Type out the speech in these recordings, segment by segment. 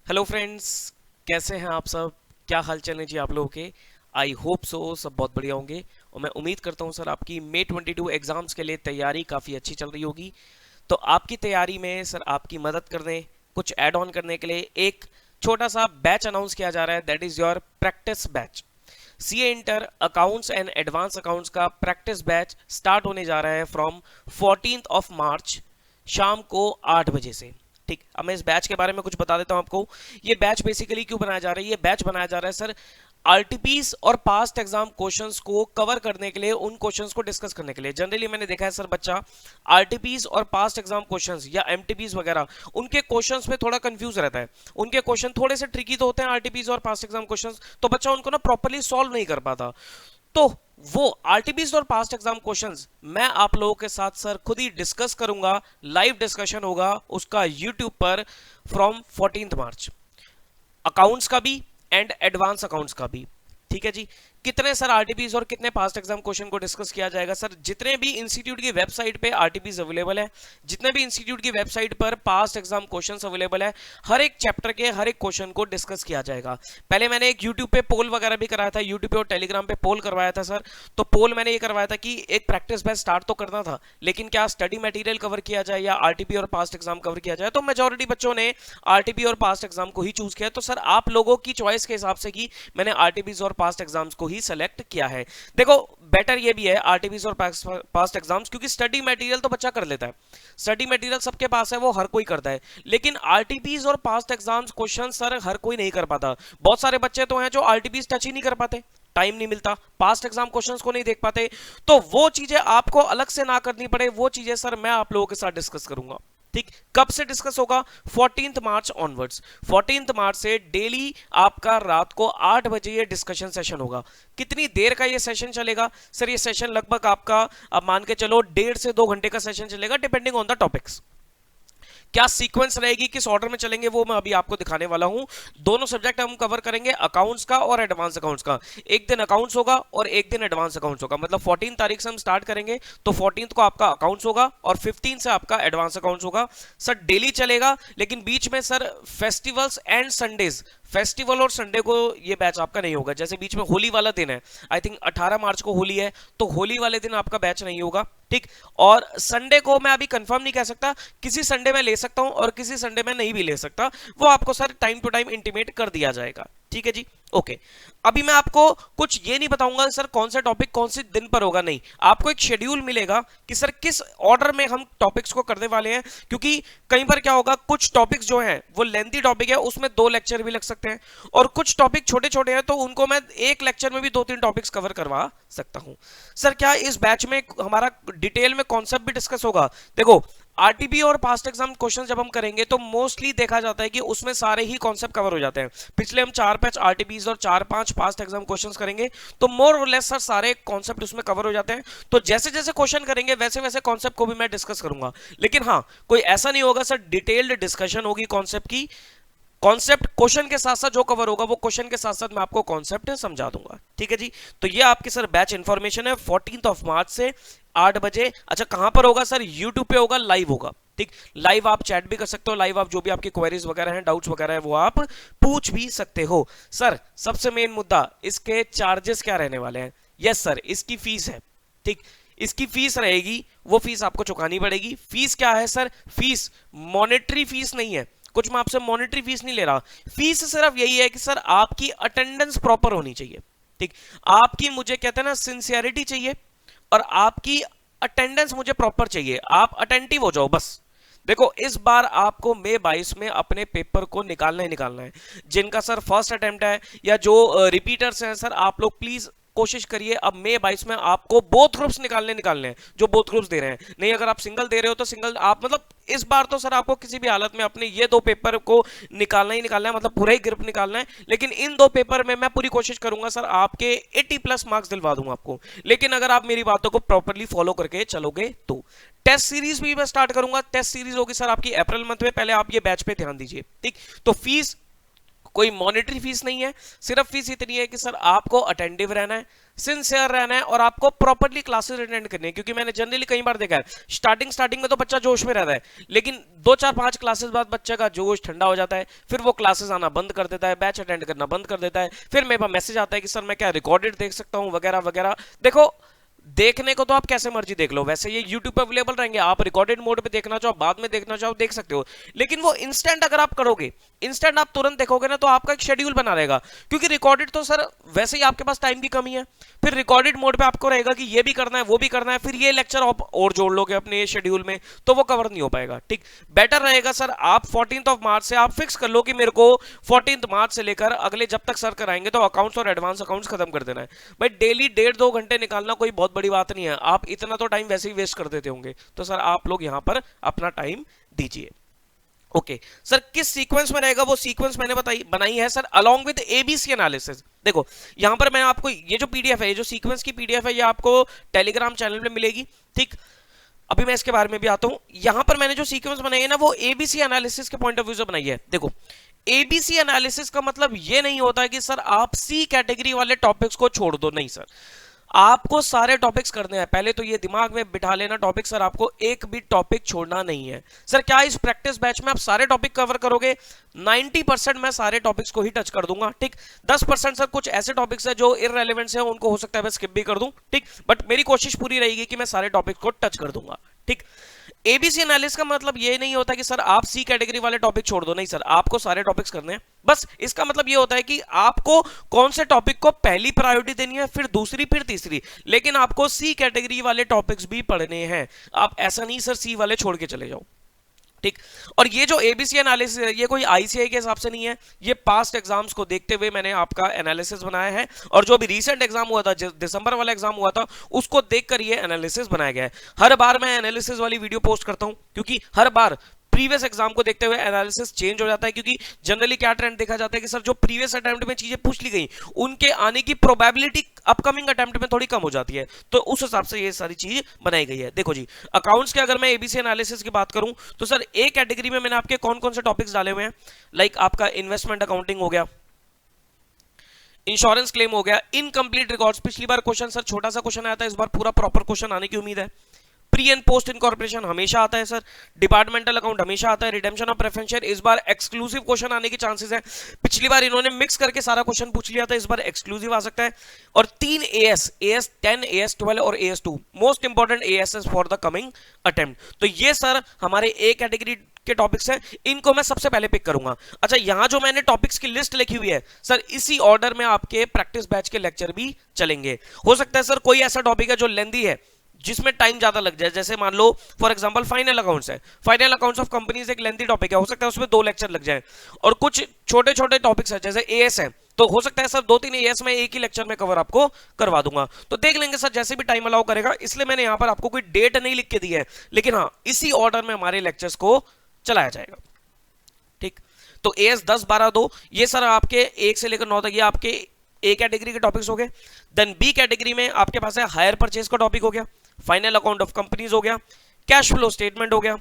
Hello friends, कैसे हैं आप सब। क्या हाल चाल है जी आप लोगों के। आई होप सो सब बहुत बढ़िया होंगे। और मैं उम्मीद करता हूं सर आपकी मई 22 एग्जाम्स के लिए तैयारी काफ़ी अच्छी चल रही होगी। तो आपकी तैयारी में सर आपकी मदद करने, कुछ ऐड ऑन करने के लिए एक छोटा सा बैच अनाउंस किया जा रहा है। That is your practice batch. CA inter accounts and advance accounts का प्रैक्टिस बैच स्टार्ट होने जा रहा है फ्रॉम 14th ऑफ मार्च, शाम को 8 बजे से। ठीक, अब मैं इस बैच के बारे में कुछ बता देता हूं आपको। ये बैच बेसिकली क्यों बनाया जा रहा है, ये बैच बनाया जा रहा है सर आरटीपीज और पास्ट एग्जाम क्वेश्चंस को कवर करने के लिए, उन क्वेश्चंस को डिस्कस करने के लिए। जनरली मैंने देखा है सर बच्चा आरटीपीज और पास्ट एग्जाम क्वेश्चंस या एमटीपीज वगैरह उनके क्वेश्चंस में थोड़ा कंफ्यूज रहता है। उनके क्वेश्चन थोड़े से ट्रिकी तो होते हैं आरटीपीज और पास्ट एग्जाम क्वेश्चंस, तो बच्चा उनको ना प्रॉपर्ली सॉल्व नहीं कर पाता। तो वो आरटीपीज और पास्ट एग्जाम क्वेश्चंस मैं आप लोगों के साथ सर खुद ही डिस्कस करूंगा। लाइव डिस्कशन होगा उसका यूट्यूब पर फ्रॉम 14th मार्च, अकाउंट्स का भी एंड एडवांस अकाउंट्स का भी। ठीक है जी। कितने सर आरटीपीज और कितने पास्ट एग्जाम क्वेश्चन को डिस्कस किया जाएगा सर। जितने भी इंस्टीट्यूट की वेबसाइट पे आरटीपीज अवेलेबल है, जितने भी इंस्टीट्यूट की वेबसाइट पर पास्ट एग्जाम क्वेश्चंस अवेलेबल है, हर एक चैप्टर के हर एक क्वेश्चन को डिस्कस किया जाएगा। पहले मैंने एक यूट्यूब पे पोल वगैरह भी कराया था, यूट्यूब पे और टेलीग्राम पे पोल करवाया था सर। तो पोल मैंने ये करवाया था कि एक प्रैक्टिस बैच स्टार्ट तो करना था, लेकिन क्या स्टडी मटेरियल कवर किया जाए या आरटीपी और पास्ट एग्जाम कवर किया जाए। तो मेजोरिटी बच्चों ने आरटीपी और पास्ट एग्जाम को ही चूज किया। तो सर आप लोगों की चॉइस के हिसाब से की मैंने आरटीपीज और पास्ट एग्जाम्स को ही सेलेक्ट किया है। देखो बेटर ये भी है आरटीपीज और पास्ट एग्जाम्स, क्योंकि स्टडी मटेरियल तो बच्चा कर लेता है, स्टडी मटेरियल सबके पास है, वो हर कोई करता है। लेकिन आरटीपीज और पास्ट एग्जाम्स क्वेश्चन सर हर कोई नहीं कर पाता। बहुत सारे बच्चे तो हैं जो आरटीपीज टच ही नहीं कर पाते, टाइम नहीं मिलता, पास्ट एग्जाम क्वेश्चंस को नहीं देख पाते। तो वो चीजें आपको अलग से ना करनी पड़े, वो चीजें सर मैं आप लोगों के साथ डिस्कस करूंगा। ठीक, कब से डिस्कस होगा? 14th मार्च ऑनवर्ड्स। 14th मार्च से डेली आपका रात को 8 बजे ये डिस्कशन सेशन होगा। कितनी देर का ये सेशन चलेगा सर? ये सेशन लगभग आपका अब मान के चलो 1.5 से 2 घंटे का सेशन चलेगा, डिपेंडिंग ऑन द टॉपिक्स। क्या सीक्वेंस रहेगी, किस ऑर्डर में चलेंगे, वो मैं अभी आपको दिखाने वाला हूं। दोनों सब्जेक्ट हम कवर करेंगे, अकाउंट्स का और एडवांस अकाउंट्स का। एक दिन अकाउंट्स होगा और एक दिन एडवांस अकाउंट्स होगा। मतलब 14 तारीख से हम स्टार्ट करेंगे, तो 14 को आपका अकाउंट्स होगा और 15 से आपका एडवांस अकाउंट्स होगा। सर डेली चलेगा, लेकिन बीच में sir festivals and Sundays, festival और संडे को ये बैच आपका नहीं होगा। जैसे बीच में होली वाला दिन है, आई थिंक 18 मार्च को होली है, तो होली वाले दिन आपका बैच नहीं होगा। ठीक, और संडे को मैं अभी कंफर्म नहीं कह सकता, किसी संडे में ले सकता हूं और किसी संडे में नहीं भी ले सकता, वो आपको sir time to time intimate कर दिया जाएगा। ठीक है जी, ओके। अभी मैं आपको कुछ ये नहीं बताऊंगा सर कौन सा टॉपिक कौन से दिन पर होगा, नहीं, आपको एक शेड्यूल मिलेगा कि सर किस ऑर्डर में हम टॉपिक्स को करने वाले हैं। क्योंकि कई बार क्या होगा, कुछ टॉपिक्स जो हैं वो लेंथी टॉपिक है, उसमें 2 लेक्चर भी लग सकते हैं, और कुछ टॉपिक छोटे छोटे हैं तो उनको मैं एक लेक्चर में भी 2-3 टॉपिक्स कवर करवा सकता हूं। सर क्या इस बैच में हमारा डिटेल में कॉन्सेप्ट भी डिस्कस होगा? देखो आरटीपी और पास्ट एग्जाम क्वेश्चन जब हम करेंगे तो मोस्टली देखा जाता है कि उसमें सारे ही कॉन्सेप्ट कवर हो जाते हैं। पिछले हम 4-5 आरटीपीज और 4-5 पास्ट एग्जाम क्वेश्चंस करेंगे, तो मोर और लेस सर सारे कॉन्सेप्ट उसमें कवर हो जाते हैं। तो जैसे जैसे क्वेश्चन करेंगे वैसे वैसे कॉन्सेप्ट को भी मैं डिस्कस करूंगा। लेकिन हाँ, कोई ऐसा नहीं होगा सर डिटेल्ड डिस्कशन होगी कॉन्सेप्ट की। कॉन्सेप्ट क्वेश्चन के साथ साथ जो कवर होगा वो क्वेश्चन के साथ साथ मैं आपको कॉन्सेप्ट समझा दूंगा। ठीक है जी। तो ये आपकी सर बैच इंफॉर्मेशन है 14th ऑफ मार्च से 8 बजे। अच्छा कहां पर होगा सर? यूट्यूब पे होगा, लाइव होगा। ठीक, लाइव आप चैट भी कर सकते हो, लाइव आप जो भी आपकी क्वेरीज वगैरह हैं, डाउट्स वगैरह है, वो आप पूछ भी सकते हो। सर सबसे मेन मुद्दा, इसके चार्जेस क्या रहने वाले हैं? यस सर, इसकी फीस है। ठीक, इसकी फीस रहेगी, वो फीस आपको चुकानी पड़ेगी। फीस क्या है सर? फीस मॉनेटरी फीस नहीं है, कुछ मैं आपसे मॉनेटरी फीस नहीं ले रहा। फीस सिर्फ यही है कि सर आपकी अटेंडेंस प्रॉपर होनी चाहिए। ठीक, आपकी मुझे कहते हैं ना सिंसियरिटी चाहिए, और आपकी अटेंडेंस मुझे प्रॉपर चाहिए। आप अटेंटिव हो जाओ बस। देखो इस बार आपको मई 22 में अपने पेपर को निकालना ही निकालना है। जिनका सर फर्स्ट अटेम्प्ट है या जो रिपीटर्स हैं सर, आप लोग प्लीज कोशिश करिए अब मई 22 में आपको बोथ ग्रुप्स निकालने हैं, जो बोथ ग्रुप्स दे रहे हैं। नहीं, अगर आप सिंगल दे रहे हो तो सिंगल आप, मतलब इस बार तो सर आपको किसी भी हालत में अपने ये 2 पेपर को निकालना ही निकालना है, मतलब पूरा ही ग्रुप निकालना है। लेकिन इन 2 पेपर में मैं पूरी कोशिश करूंगा सर आपके 80+ मार्क्स दिलवा दूंगा आपको। लेकिन अगर आप मेरी बातों को प्रॉपरली फॉलो करके चलोगे तो। टेस्ट सीरीज भी मैं स्टार्ट करूंगा। टेस्ट सीरीज होगी सर आपकी अप्रैल मंथ में, पहले आप ये बैच पे ध्यान दीजिए। ठीक, तो फीस कोई मॉनेटरी फीस नहीं है, सिर्फ फीस इतनी है कि सर आपको अटेंटिव रहना है, सिंसियर रहना है और आपको प्रॉपर्ली क्लासेस अटेंड करनी है। क्योंकि मैंने जनरली कई बार देखा है स्टार्टिंग में तो बच्चा जोश में रहता है, लेकिन 2 4 5 क्लासेस बाद बच्चे का जोश ठंडा हो जाता है, फिर वो क्लासेस आना बंद कर देता है, बैच अटेंड करना बंद कर देता है, फिर मेरे पास मैसेज आता है कि सर मैं क्या रिकॉर्डेड देख सकता हूं वगैरह वगैरह। देखो, देखने को तो आप कैसे मर्जी देख लो, वैसे ये YouTube पे अवेलेबल रहेंगे, आप रिकॉर्डेड मोड पे देखना चाहो, बाद में देखना चाहो देख सकते हो, लेकिन वो इंस्टेंट अगर आप करोगे, इंस्टेंट आप तुरंत देखोगे ना, तो आपका एक शेड्यूल बना रहेगा। क्योंकि रिकॉर्डेड तो सर वैसे ही आपके पास टाइम की कमी है, फिर रिकॉर्डेड मोड पे आपको रहेगा कि ये भी करना है वो भी करना है, फिर ये लेक्चर आप और जोड़ लोगे अपने शेड्यूल में, तो वो कवर नहीं हो पाएगा। ठीक, बेटर रहेगा सर आप 14 मार्च से आप फिक्स कर लो कि मेरे को 14 मार्च से लेकर अगले जब तक सर कराएंगे तो अकाउंट्स और एडवांस अकाउंट्स खत्म कर देना है भाई। डेली 1.5 2 घंटे निकालना कोई बहुत बड़ी बात नहीं है, आप इतना तो टाइम वैसे ही वेस्ट कर देते होंगे, तो सर आप लोग यहां पर अपना टाइम दीजिए। ओके सर, किस सीक्वेंस में रहेगा? वो सीक्वेंस मैंने बनाई है sir along with ABC analysis. देखो यहां पर मैं आपको ये जो पीडीएफ है, ये जो सीक्वेंस की पीडीएफ है, ये आपको टेलीग्राम चैनल में मिलेगी। ठीक, अभी मैं इसके बारे में भी आता हूं। यहां पर मैंने जो सीक्वेंस बनाई है ना, वो एबीसी एनालिसिस के पॉइंट ऑफ व्यू से बनाई है। देखो, एबीसी एनालिसिस का मतलब ये नहीं होता है कि सर आप सी कैटेगरी वाले टॉपिक्स को छोड़ दो, नहीं सर, आपको सारे टॉपिक्स करने हैं। पहले तो ये दिमाग में बिठा लेना टॉपिक, सर आपको एक भी टॉपिक छोड़ना नहीं है। सर क्या इस प्रैक्टिस बैच में आप सारे टॉपिक कवर करोगे? 90% मैं सारे टॉपिक्स को ही टच कर दूंगा। ठीक, 10% सर कुछ ऐसे टॉपिक्स है जो इररेलेवेंट है, उनको हो सकता है मैं स्किप भी कर दूं। ठीक, बट मेरी कोशिश पूरी रहेगी कि मैं सारे टॉपिक को टच कर दूंगा। ठीक, एबीसी एनालिसिस का मतलब ये नहीं होता कि सर आप सी कैटेगरी वाले टॉपिक छोड़ दो, नहीं सर, आपको सारे टॉपिक्स करने हैं। बस इसका मतलब ये होता है कि आपको कौन से टॉपिक को पहली प्रायोरिटी देनी है, फिर दूसरी, फिर तीसरी, लेकिन आपको सी कैटेगरी वाले टॉपिक्स भी पढ़ने हैं। आप ऐसा नहीं सर सी वाले छोड़ के चले जाओ। ठीक, और ये जो एबीसी एनालिसिस है, ये कोई आईसीआई के हिसाब से नहीं है, ये पास्ट एग्जाम्स को देखते हुए मैंने आपका एनालिसिस बनाया है, और जो भी रिसेंट एग्जाम हुआ था, दिसंबर वाला एग्जाम हुआ था, उसको देखकर ये एनालिसिस बनाया गया है। हर बार मैं एनालिसिस वाली वीडियो पोस्ट करता हूं, क्योंकि हर बार प्रीवियस एग्जाम को देखते हुए एनालिसिस चेंज हो जाता है। क्योंकि जनरली क्या ट्रेंड देखा जाता है कि सर जो प्रीवियस अटेम्प्ट में चीजें पूछ ली गई, उनके आने की प्रोबेबिलिटी अपकमिंग अटेम्प्ट में थोड़ी कम हो जाती है, तो उस हिसाब से ये सारी चीज बनाई गई है। देखो जी, अकाउंट्स के अगर मैं एबीसी एनालिसिस की बात करूं, तो सर ए कैटेगरी में मैंने आपके कौन कौन से टॉपिक्स डाले हुए हैं, लाइक आपका इन्वेस्टमेंट अकाउंटिंग हो गया, इंश्योरेंस क्लेम हो गया, इनकम्प्लीट रिकॉर्ड्स। पिछली बार क्वेश्चन सर छोटा सा क्वेश्चन आया था, इस बार पूरा प्रॉपर क्वेश्चन आने की उम्मीद है। प्री एंड पोस्ट इनकॉर्पोरेशन हमेशा आता है सर, डिपार्टमेंटल अकाउंट हमेशा आता है, रिडेम्पशन ऑफ प्रेफरेंस शेयर इस बार एक्सक्लूसिव क्वेश्चन आने की चांसेस है। पिछली बार इन्होंने मिक्स करके सारा क्वेश्चन पूछ लिया था, इस बार एक्सक्लूसिव आ सकता है। और 3 एएस 10 एएस 12 और as 2 most important as for the coming attempt. तो ये सर हमारे ए कैटेगरी के टॉपिक्स हैं, इनको मैं सबसे पहले पिक करूंगा। अच्छा, यहां जो मैंने टॉपिक्स की लिस्ट लिखी हुई है सर, इसी ऑर्डर में आपके प्रैक्टिस बैच के लेक्चर भी चलेंगे। हो सकता है सर कोई ऐसा टॉपिक है जो लेंदी है, जिसमें टाइम ज्यादा लग जाए, जैसे मान लो फॉर एग्जांपल फाइनल अकाउंट्स है, फाइनल अकाउंट्स ऑफ कंपनीज एक लेंथी टॉपिक है, हो सकता है उसमें 2 लेक्चर लग जाए। और कुछ छोटे छोटे टॉपिक्स है जैसे एएस है, तो हो सकता है सर 2-3 एएस में एक ही लेक्चर में कवर आपको करवा दूंगा। तो देख लेंगे सर जैसे भी टाइम अलाउ करेगा, इसलिए मैंने यहां पर आपको कोई डेट नहीं लिख के दी है, लेकिन हाँ इसी ऑर्डर में हमारे लेक्चर्स को चलाया जाएगा। ठीक, तो एएस 10 12 2 ये सर आपके 1 से लेकर 9 तक ये आपके ए कैटेगरी के टॉपिक्स हो गए। देन बी कैटेगरी में आपके पास है हायर परचेज का टॉपिक हो गया, फाइनल अकाउंट ऑफ कंपनीज हो गया, कैश फ्लो स्टेटमेंट हो गया,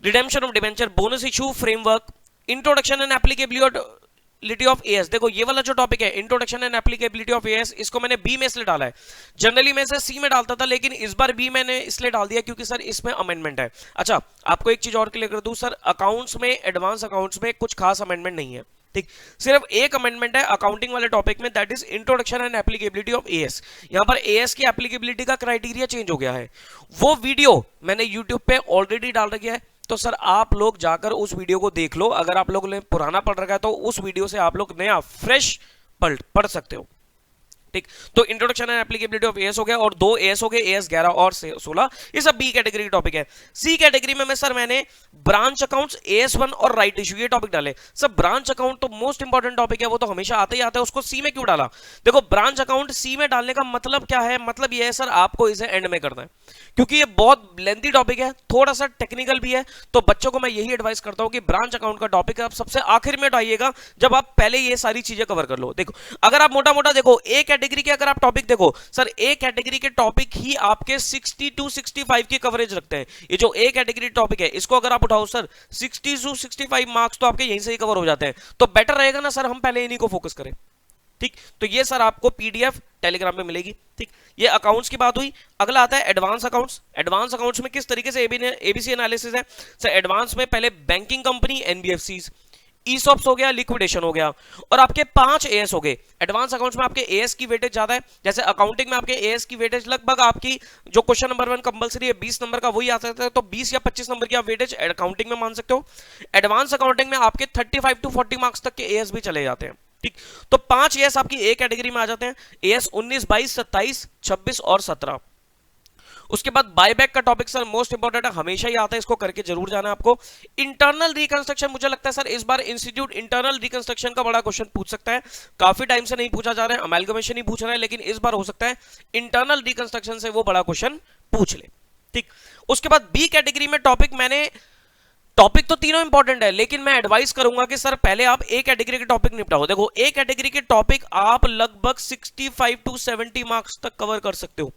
redemption of debenture, bonus issue framework, introduction and applicability of as. देखो ये वाला जो टॉपिक है introduction and applicability of as, इसको मैंने बी में इसलिए डाला है, जनरली मैं इसे सी में डालता था, लेकिन इस बार बी मैंने इसलिए डाल दिया क्योंकि सर इसमें अमेंडमेंट है। अच्छा, आपको एक चीज और क्लियर कर दूं सर, अकाउंट्स में, एडवांस अकाउंट्स में कुछ खास अमेंडमेंट नहीं है। ठीक, सिर्फ एक अमेंडमेंट है अकाउंटिंग वाले टॉपिक में, that is introduction and applicability of as. यहां पर एएस की एप्लीकेबिलिटी का क्राइटेरिया चेंज हो गया है, वो वीडियो मैंने यूट्यूब पे ऑलरेडी डाल रखी है, तो सर आप लोग जाकर उस वीडियो को देख लो। अगर आप लोगों ने पुराना पढ़ रखा है तो उस वीडियो से आप लोग नया फ्रेश पढ़ सकते हो। ठीक, तो introduction and applicability of as हो गया, और 2 एएस हो गए, एएस 11 और 16, ये सब बी कैटेगरी के टॉपिक है। सी कैटेगरी में सर मैंने ब्रांच अकाउंट्स, एएस 1 और राइट इशू ये टॉपिक डाले। सर ब्रांच अकाउंट तो मोस्ट इंपॉर्टेंट टॉपिक है, वो तो हमेशा आते ही आता है, उसको सी में क्यों डाला? देखो ब्रांच अकाउंट सी में डालने का मतलब क्या है, मतलब ये है सर आपको इसे एंड में करना है, क्योंकि ये बहुत लेंथी टॉपिक है, थोड़ा सा टेक्निकल भी है। तो बच्चों को मैं यही एडवाइस करता हूं कि ब्रांच अकाउंट का टॉपिक आप सबसे आखिर में उठाइएगा, जब आप पहले ये सारी चीजें कवर कर लो। देखो अगर आप मोटा मोटा देखो, ए कैटेगरी के अगर आप टॉपिक देखो सर, ए कैटेगरी के टॉपिक ही आपके 60 टू 65 की कवरेज रखते हैं। ये जो ए कैटेगरी टॉपिक है इसको अगर आप उठाओ सर, 60 टू 65 मार्क्स तो आपके यहीं से ही कवर हो जाते हैं। तो बेटर रहेगा ना सर हम पहले इन्हीं को फोकस करें। ठीक, तो ये सर आपको पीडीएफ टेलीग्राम पे मिलेगी। ठीक, ये अकाउंट्स की बात हुई। अगला आता है एडवांस अकाउंट्स। एडवांस अकाउंट्स में किस तरीके से एबीसी एनालिसिस है सर। एडवांस में पहले बैंकिंग कंपनी, एनबीएफसीज, ईसॉप्स हो गया, लिक्विडेशन हो गया, और आपके 5 एएस हो गए। एडवांस अकाउंट्स में आपके एएस की वेटेज ज्यादा है। जैसे अकाउंटिंग में आपके एएस की वेटेज लगभग आपकी जो क्वेश्चन नंबर 1 कंपलसरी है 20 नंबर का वही आ सकता है, तो 20 या 25 नंबर की आप वेटेज अकाउंटिंग में मान सकते हो। एडवांस अकाउंटिंग में आपके 35 टू 40 मार्क्स तक के एएस भी चले जाते हैं। ठीक, तो 5 एएस आपकी ए कैटेगरी में आ जाते हैं। एएस 19, 22, 27, 26 और 17। उसके बाद बायबैक का टॉपिक सर मोस्ट इंपॉर्टेंट है, हमेशा ही आता है, इसको करके जरूर जाना है आपको। इंटरनल रिकंस्ट्रक्शन, मुझे लगता है सर इस बार इंस्टीट्यूट इंटरनल रिकंस्ट्रक्शन का बड़ा क्वेश्चन पूछ सकता है। काफी टाइम से नहीं पूछा जा रहा है, अमेलगमेशन ही पूछ रहा है, लेकिन इस बार हो सकता है इंटरनल रिकंस्ट्रक्शन से वो बड़ा क्वेश्चन पूछ ले। ठीक, उसके बाद बी कैटेगरी में टॉपिक तो तीनों इंपॉर्टेंट है, लेकिन मैं एडवाइस करूंगा कि सर पहले आप ए कैटेगरी के टॉपिक निपटाओ। देखो ए कैटेगरी के टॉपिक आप लगभग 65 टू 70 मार्क्स तक कवर कर सकते हो।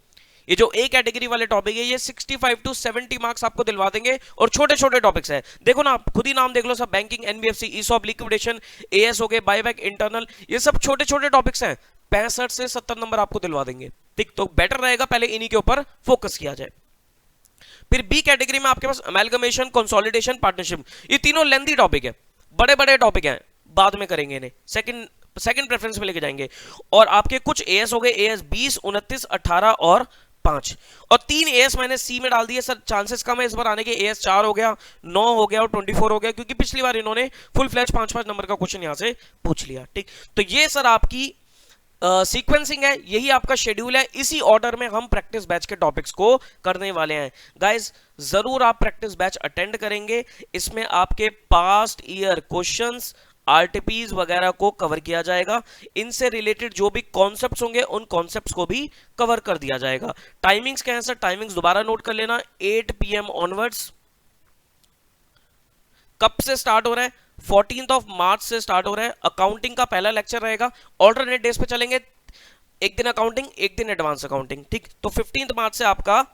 ये जो ए कैटेगरी वाले टॉपिक है ये 65 टू 70 मार्क्स आपको दिलवा देंगे, और छोटे छोटे टॉपिक्स है। देखो ना, आप खुद ही नाम देख लो सब, banking, NBFC, ESOP, liquidation, AS हो गए, बायबैक, इंटरनल, ये सब छोटे छोटे टॉपिक्स हैं। 65 से 70 नंबर आपको दिलवा देंगे। ठीक, तो बेटर रहेगा पहले इन्हीं के ऊपर फोकस किया जाए। फिर बी कैटेगरी में आपके पास अमेलगमेशन, कंसोलिडेशन, पार्टनरशिप, ये तीनों लेंथी टॉपिक है, बड़े बड़े टॉपिक हैं, बाद में करेंगे इन्हें, सेकंड प्रेफरेंस में लेके जाएंगे। और आपके कुछ एएस हो गए, एएस 20, 29, 18 और 5, और 3 एएस मैंने सी में डाल दिए सर, चांसेस कम है इस बार आने के। एएस 4 हो गया, 9 हो गया और 24 हो गया, क्योंकि पिछली बार इन्होंने फुल फ्लैश 5-5 नंबर का क्वेश्चन यहां से पूछ लिया। ठीक, तो ये सर आपकी सीक्वेंसिंग है, यही आपका शेड्यूल है, इसी ऑर्डर में हम प्रैक्टिस बैच के टॉपिक्स को करने वाले हैं। गाइस जरूर आप प्रैक्टिस बैच अटेंड करेंगे, इसमें आपके पास्ट ईयर क्वेश्चंस, आरटीपीज वगैरह को कवर किया जाएगा। इनसे रिलेटेड जो भी कॉन्सेप्ट्स होंगे उन कॉन्सेप्ट्स को भी कवर कर दिया जाएगा। टाइमिंग्स क्या है सर, टाइमिंग्स दोबारा नोट कर लेना, 8 PM ऑनवर्ड्स। कब से स्टार्ट हो रहा है, 14 मार्च से स्टार्ट हो रहा है। अकाउंटिंग का पहला लेक्चर रहेगा, ऑल्टरनेट डेज पे चलेंगे, एक दिन अकाउंटिंग, एक दिन एडवांस अकाउंटिंग। ठीक, तो 15 मार्च से आपका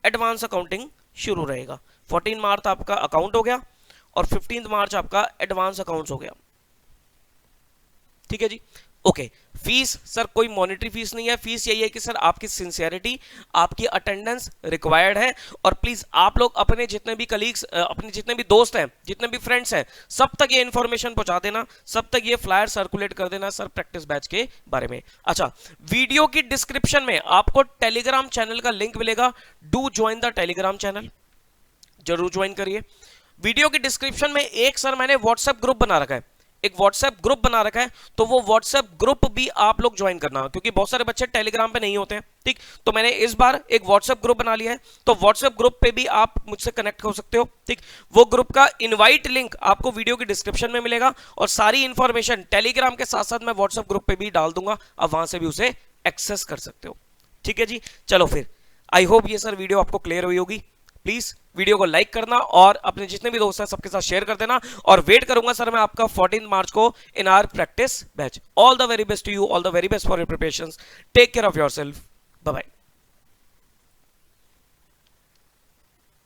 एडवांस अकाउंटिंग शुरू रहेगा। 14 मार्च आपका अकाउंट हो गया और 15 मार्च आपका एडवांस अकाउंट्स हो गया। ठीक है जी, ओके। फीस सर कोई मॉनिटरी फीस नहीं है, फीस यही है कि सर आपकी सिंसियरिटी, आपकी अटेंडेंस रिक्वायर्ड है। और प्लीज आप लोग अपने जितने भी कलीग्स, अपने जितने भी दोस्त हैं, जितने भी फ्रेंड्स हैं, सब तक ये इंफॉर्मेशन पहुंचा देना, सब तक ये फ्लायर सर्कुलेट कर देना सर प्रैक्टिस बैच के बारे में। अच्छा, वीडियो की डिस्क्रिप्शन में आपको टेलीग्राम चैनल का लिंक मिलेगा, do join the Telegram channel, जरूर ज्वाइन करिए। वीडियो की डिस्क्रिप्शन में एक सर मैंने व्हाट्सएप ग्रुप बना रखा है, एक व्हाट्सएप ग्रुप बना रखा है, तो वो व्हाट्सएप ग्रुप भी आप लोग ज्वाइन करना, क्योंकि बहुत सारे बच्चे टेलीग्राम पे नहीं होते हैं। ठीक, तो मैंने इस बार एक व्हाट्सएप ग्रुप बना लिया है, तो व्हाट्सएप ग्रुप पे भी आप मुझसे कनेक्ट हो सकते हो। ठीक, वो ग्रुप का इनवाइट लिंक आपको वीडियो की डिस्क्रिप्शन में मिलेगा, और सारी इंफॉर्मेशन टेलीग्राम के साथ साथ मैं व्हाट्सएप ग्रुप पे भी डाल दूंगा, आप वहां से भी उसे एक्सेस कर सकते हो। ठीक है जी, चलो फिर आई होप ये सर वीडियो आपको क्लियर हुई होगी। प्लीज वीडियो को लाइक करना और अपने जितने भी दोस्त हैं सबके साथ शेयर कर देना, और वेट करूंगा सर मैं आपका 14 मार्च को in our practice batch. All the very best to you, all the very best for your preparations, take care of yourself, bye bye.